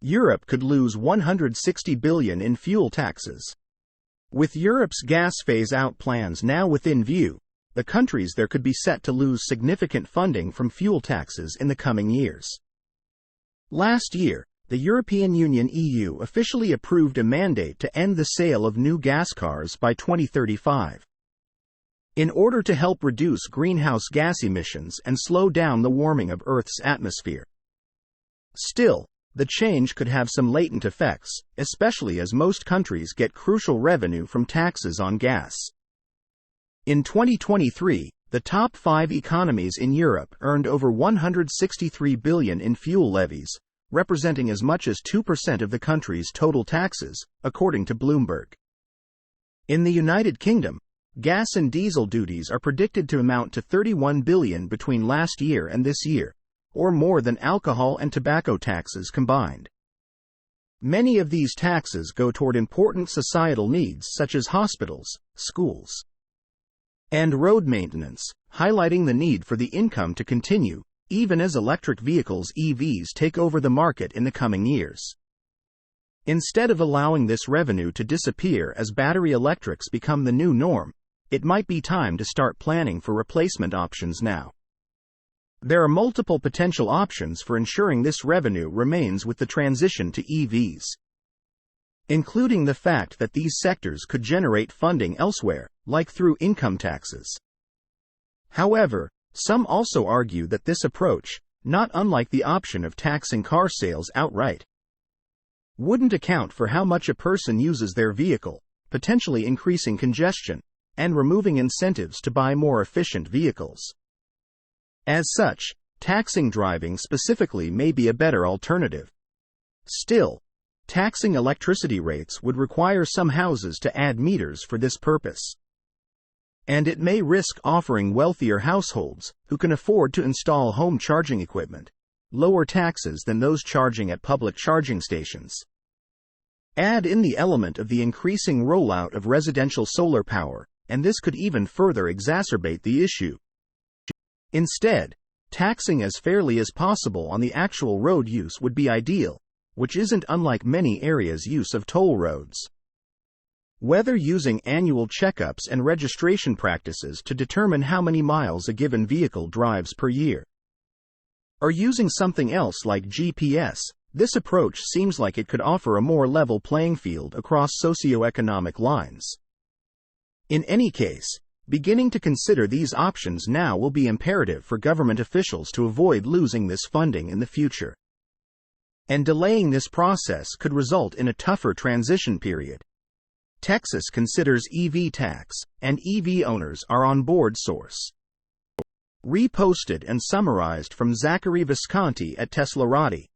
Europe could lose 160 billion in fuel taxes. With Europe's gas phase-out plans now within view, the countries there could be set to lose significant funding from fuel taxes in the coming years. Last year, the European Union (EU) officially approved a mandate to end the sale of new gas cars by 2035. In order to help reduce greenhouse gas emissions and slow down the warming of Earth's atmosphere. Still, the change could have some latent effects, especially as most countries get crucial revenue from taxes on gas. In 2023, the top 5 economies in Europe earned over 163 billion in fuel levies, representing as much as 2% of the country's total taxes, according to Bloomberg. In the United Kingdom, gas and diesel duties are predicted to amount to 31 billion between last year and this year, or more than alcohol and tobacco taxes combined. Many of these taxes go toward important societal needs such as hospitals, schools, and road maintenance, highlighting the need for the income to continue, even as electric vehicles (EVs) take over the market in the coming years. Instead of allowing this revenue to disappear as battery electrics become the new norm, it might be time to start planning for replacement options now. There are multiple potential options for ensuring this revenue remains with the transition to EVs, including the fact that these sectors could generate funding elsewhere, like through income taxes. However, some also argue that this approach, not unlike the option of taxing car sales outright, wouldn't account for how much a person uses their vehicle, potentially increasing congestion and removing incentives to buy more efficient vehicles. As such, taxing driving specifically may be a better alternative. Still, taxing electricity rates would require some houses to add meters for this purpose. And it may risk offering wealthier households, who can afford to install home charging equipment, lower taxes than those charging at public charging stations. Add in the element of the increasing rollout of residential solar power, and this could even further exacerbate the issue. Instead, taxing as fairly as possible on the actual road use would be ideal, which isn't unlike many areas' use of toll roads. Whether using annual checkups and registration practices to determine how many miles a given vehicle drives per year, or using something else like GPS, this approach seems like it could offer a more level playing field across socioeconomic lines. In any case, beginning to consider these options now will be imperative for government officials to avoid losing this funding in the future. And delaying this process could result in a tougher transition period. Texas considers EV tax, and EV owners are on board. Source reposted and summarized from Zachary Visconti at teslaupdate.